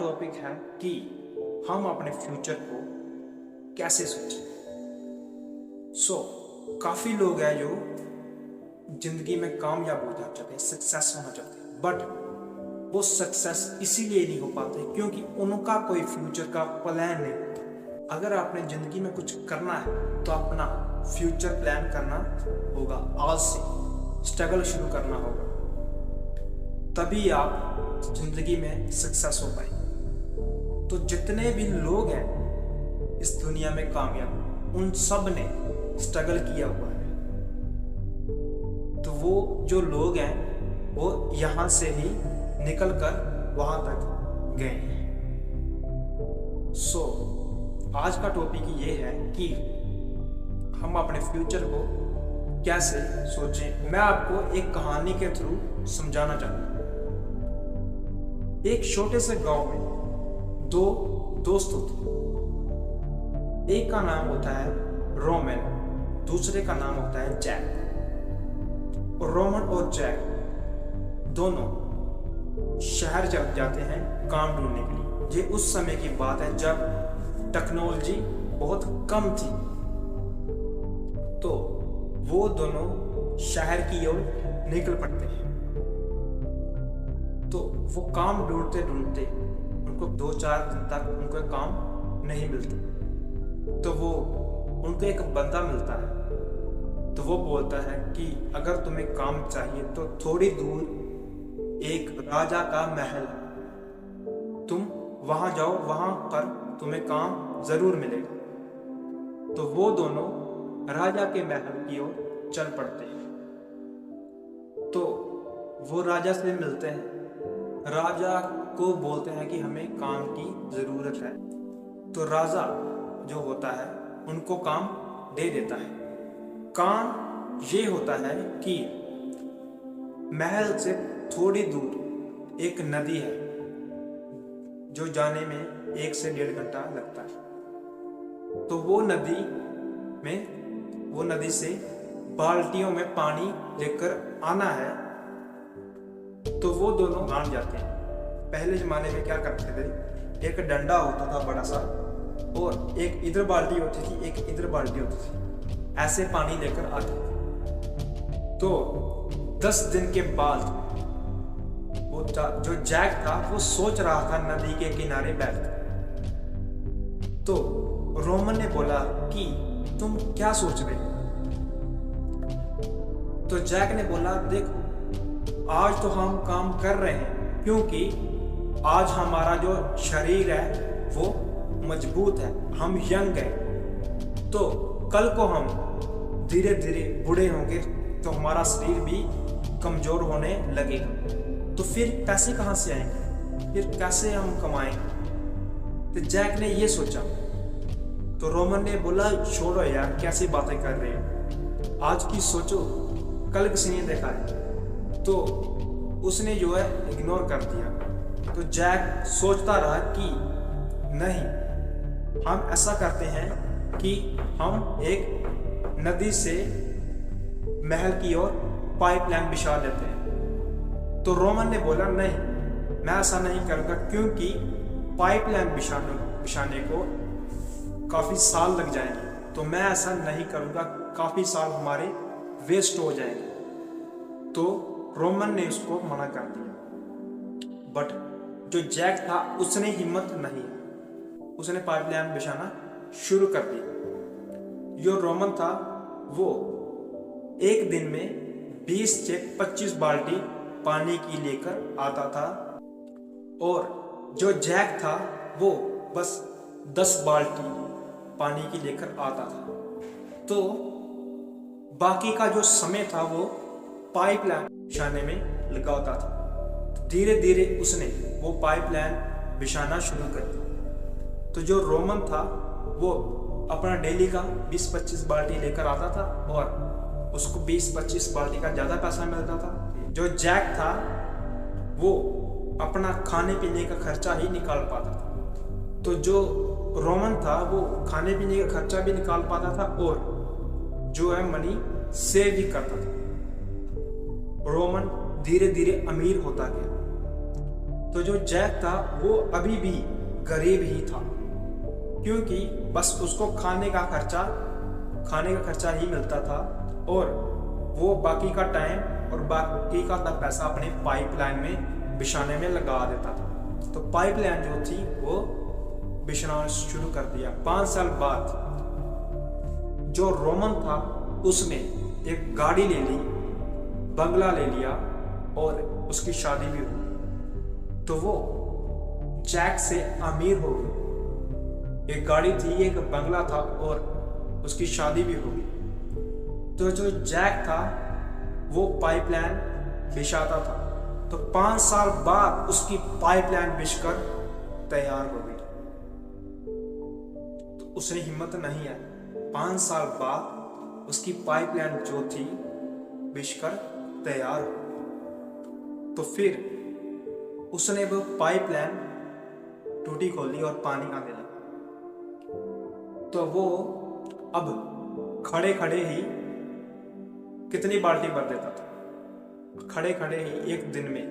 Topic है कि हम अपने फ्यूचर को कैसे सोचें। काफ़ी लोग हैं जो जिंदगी में कामयाब हो जाना चाहते हैं, सक्सेस होना चाहते हैं, बट वो सक्सेस इसीलिए नहीं हो पाते क्योंकि उनका कोई फ्यूचर का प्लान नहीं। अगर आपने ज़िंदगी में कुछ करना है तो अपना फ्यूचर प्लान करना होगा। आज से स्ट्रगल शुरू करना होगा, तभी आप ज़िंदगी में सक्सेस हो पाएंगे। तो जितने भी लोग हैं इस दुनिया में कामयाब, उन सब ने स्ट्रगल किया हुआ है। तो वो जो लोग हैं वो यहाँ से ही निकल कर वहाँ तक गए हैं। आज का टॉपिक ये है कि हम अपने फ्यूचर को कैसे सोचें। मैं आपको एक कहानी के थ्रू समझाना चाहता हूँ। एक छोटे से गांव में दो दोस्त होते। एक का नाम होता है रोमन, दूसरे का नाम होता है जैक। और रोमन और जैक दोनों शहर चल जाते हैं काम ढूंढने के लिए। ये उस समय की बात है जब टेक्नोलॉजी बहुत कम थी। तो वो दोनों शहर की ओर निकल पड़ते हैं। तो वो काम ढूंढते ढूंढते उनको 2-4 दिन तक उनको काम नहीं मिलता। तो वो उनको एक बंदा मिलता है। तो वो बोलता है कि अगर तुम्हें काम चाहिए तो थोड़ी दूर एक राजा का महल है, तुम वहां जाओ, वहां पर तुम्हें काम जरूर मिलेगा। तो वो दोनों राजा के महल की ओर चल पड़ते हैं। तो वो राजा से मिलते हैं। राजा को बोलते हैं कि हमें काम की जरूरत है। तो राजा जो होता है उनको काम दे देता है। काम ये होता है कि महल से थोड़ी दूर एक नदी है जो जाने में 1 से 1.5 घंटा लगता है। तो वो नदी से बाल्टियों में पानी लेकर आना है। तो वो दोनों मान जाते हैं। पहले जमाने में क्या करते थे, एक डंडा होता था बड़ा सा, और एक इधर बाल्टी होती थी, एक इधर बाल्टी होती थी, ऐसे पानी लेकर आते थे। तो 10 दिन के बाद वो जो जैक था वो सोच रहा था नदी के किनारे बैठ। तो रोमन ने बोला कि तुम क्या सोच रहे हो? तो जैक ने बोला, देखो आज तो हम काम कर रहे हैं क्योंकि आज हमारा जो शरीर है वो मजबूत है, हम यंग हैं। तो कल को हम धीरे धीरे बूढ़े होंगे तो हमारा शरीर भी कमजोर होने लगेगा। तो फिर पैसे कहाँ से आएंगे, फिर कैसे हम कमाएंगे? तो जैक ने ये सोचा। तो रोमन ने बोला, छोड़ो यार, कैसी बातें कर रहे हो, आज की सोचो, कल किसी ने देखा है। तो उसने जो है इग्नोर कर दिया। तो जैक सोचता रहा कि नहीं, हम ऐसा करते हैं कि हम एक नदी से महल की ओर पाइपलाइन बिछा देते हैं। तो रोमन ने बोला, नहीं, मैं ऐसा नहीं करूँगा क्योंकि पाइपलाइन बिछाने को काफ़ी साल लग जाएंगे। तो मैं ऐसा नहीं करूँगा, काफ़ी साल हमारे वेस्ट हो जाएंगे। तो रोमन ने उसको मना कर दिया। बट जो जैक था उसने हिम्मत नहीं, उसने पाइपलाइन बिछाना शुरू कर दिया। जो रोमन था वो एक दिन में 20 से 25 बाल्टी पानी की लेकर आता था, और जो जैक था वो बस 10 बाल्टी पानी की लेकर आता था। तो बाकी का जो समय था वो पाइपलाइन बिछाने में लगाता था। धीरे धीरे उसने वो पाइपलाइन बिछाना शुरू कर दिया। तो जो रोमन था वो अपना डेली का 20-25 बाल्टी लेकर आता था और उसको 20-25 बाल्टी का ज़्यादा पैसा मिलता था। जो जैक था वो अपना खाने पीने का खर्चा ही निकाल पाता था। तो जो रोमन था वो खाने पीने का खर्चा भी निकाल पाता था और जो है मनी सेव भी करता था। रोमन धीरे धीरे अमीर होता गया। तो जो जैक था वो अभी भी गरीब ही था, क्योंकि बस उसको खाने का खर्चा ही मिलता था और वो बाकी का टाइम और बाकी का पैसा अपने पाइपलाइन में बिछाने में लगा देता था। तो पाइपलाइन जो थी वो बिछाना शुरू कर दिया। 5 साल बाद जो रोमन था उसने एक गाड़ी ले ली, बंगला ले लिया और उसकी शादी भी हुई। तो वो जैक से अमीर हो गई। एक गाड़ी थी, एक बंगला था और उसकी शादी भी हो गई। तो जो जैक था वो पाइपलाइन बिछाता था। तो 5 साल बाद उसकी पाइपलाइन बिछकर तैयार हो गई। तो उसने हिम्मत नहीं है, 5 साल बाद उसकी पाइपलाइन जो थी बिछकर तैयार हो। तो फिर उसने वो पाइपलाइन टूटी खोली और पानी आने लगा। तो वो अब खड़े खड़े ही कितनी बाल्टी भर देता था, खड़े खड़े ही एक दिन में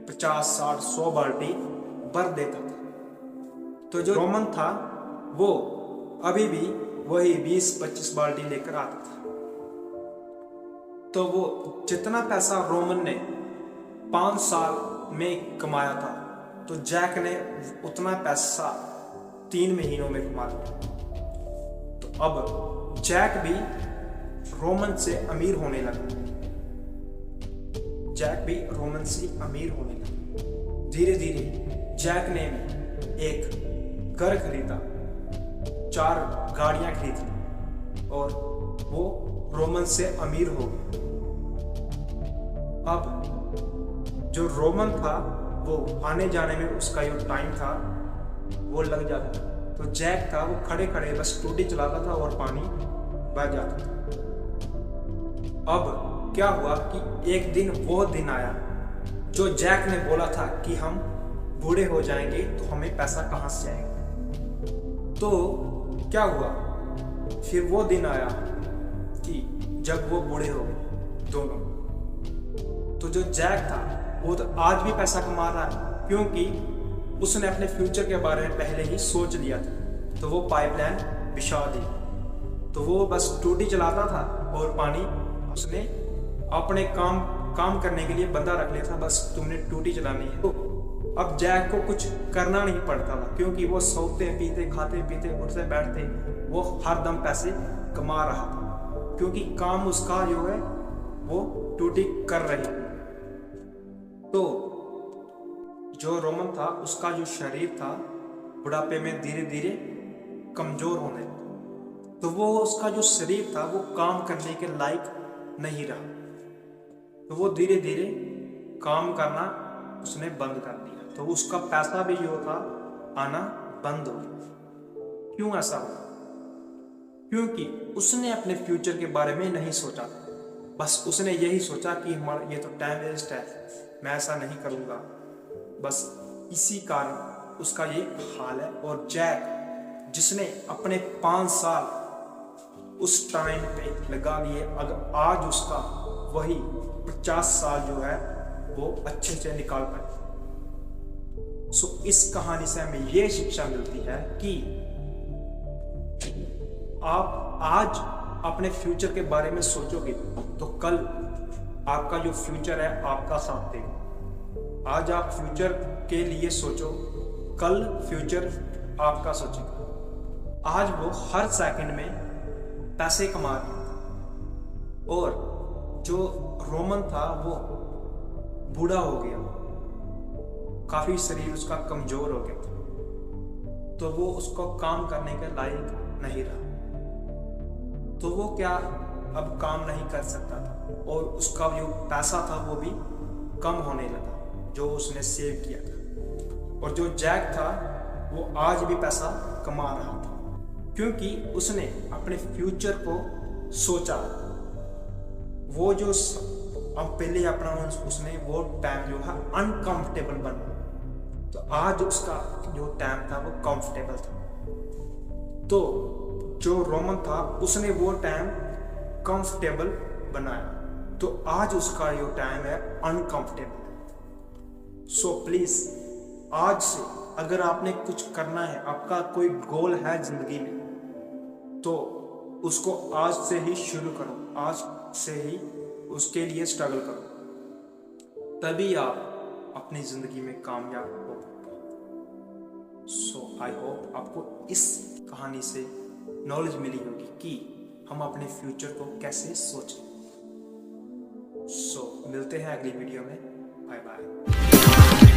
50, 60, 100 बाल्टी भर देता था। तो जो रोमन था वो अभी भी वही 20-25 बाल्टी लेकर आता था। तो वो जितना पैसा रोमन ने 5 साल में कमाया था, तो जैक ने उतना पैसा 3 महीनों में कमा लिया। तो अब जैक भी रोमन से अमीर होने लगा। धीरे धीरे जैक ने एक घर खरीदा, 4 गाड़ियां खरीदी और वो रोमन से अमीर हो गया। अब जो रोमन था वो आने जाने में उसका जो टाइम था वो लग जाता था। तो जैक था वो खड़े खड़े बस टूटी चलाता था और पानी बह जाता था। अब क्या हुआ कि एक दिन वो दिन आया जो जैक ने बोला था कि हम बूढ़े हो जाएंगे तो हमें पैसा कहाँ से आएगा। तो क्या हुआ, फिर वो दिन आया कि जब वो बूढ़े हो गए दोनों। तो जो जैक था वो तो आज भी पैसा कमा रहा है, क्योंकि उसने अपने फ्यूचर के बारे में पहले ही सोच लिया था। तो वो पाइपलाइन बिछा दी। तो वो बस टूटी चलाता था और पानी उसने अपने काम करने के लिए बंदा रख लिया था, बस तुमने टूटी चलानी है। तो अब जैक को कुछ करना नहीं पड़ता था, क्योंकि वो सोते पीते खाते पीते उठते बैठते वो हर दम पैसे कमा रहा था, क्योंकि काम उसका जो है वो टूटी कर रही। तो जो रोमन था उसका जो शरीर था बुढ़ापे में धीरे धीरे कमजोर होने लगा। तो वो उसका जो शरीर था वो काम करने के लायक नहीं रहा। तो वो धीरे धीरे काम करना उसने बंद कर दिया। तो उसका पैसा भी जो था आना बंद हो गया। क्यों ऐसा हुआ? क्योंकि उसने अपने फ्यूचर के बारे में नहीं सोचा। बस उसने यही सोचा कि हमारा ये तो टाइम वेस्ट है, मैं ऐसा नहीं करूँगा। बस इसी कारण उसका ये हाल है। और जैक जिसने अपने 5 साल उस टाइम पे लगा दिए, अगर आज उसका वही 50 साल जो है वो अच्छे से निकाल पाए। सो इस कहानी से हमें ये शिक्षा मिलती है कि आप आज अपने फ्यूचर के बारे में सोचोगे तो कल आपका जो फ्यूचर है आपका साथ देगा। आज आप फ्यूचर के लिए सोचो, कल फ्यूचर आपका सोचेगा। आज वो हर सेकंड में पैसे कमा रहा था और जो रोमन था वो बूढ़ा हो गया, काफी शरीर उसका कमजोर हो गया था। तो वो उसको काम करने के लायक नहीं रहा। तो वो क्या अब काम नहीं कर सकता था और उसका जो पैसा था वो भी कम होने लगा जो उसने सेव किया था। और जो जैक था वो आज भी पैसा कमा रहा था, क्योंकि उसने अपने फ्यूचर को सोचा। वो जो अब पहले अपना उसने वो टाइम जो है अनकंफर्टेबल बना, तो आज उसका जो टाइम था वो कंफर्टेबल था। तो जो रोमन था उसने वो टाइम कंफर्टेबल बनाया, तो आज उसका जो टाइम है अनकंफर्टेबल। सो प्लीज आज से अगर आपने कुछ करना है, आपका कोई गोल है जिंदगी में, तो उसको आज से ही शुरू करो, आज से ही उसके लिए स्ट्रगल करो, तभी आप अपनी जिंदगी में कामयाब हो। सो आई होप आपको इस कहानी से नॉलेज मिली होगी कि हम अपने फ्यूचर को कैसे सोचें। सो मिलते हैं अगली वीडियो में। Bye bye.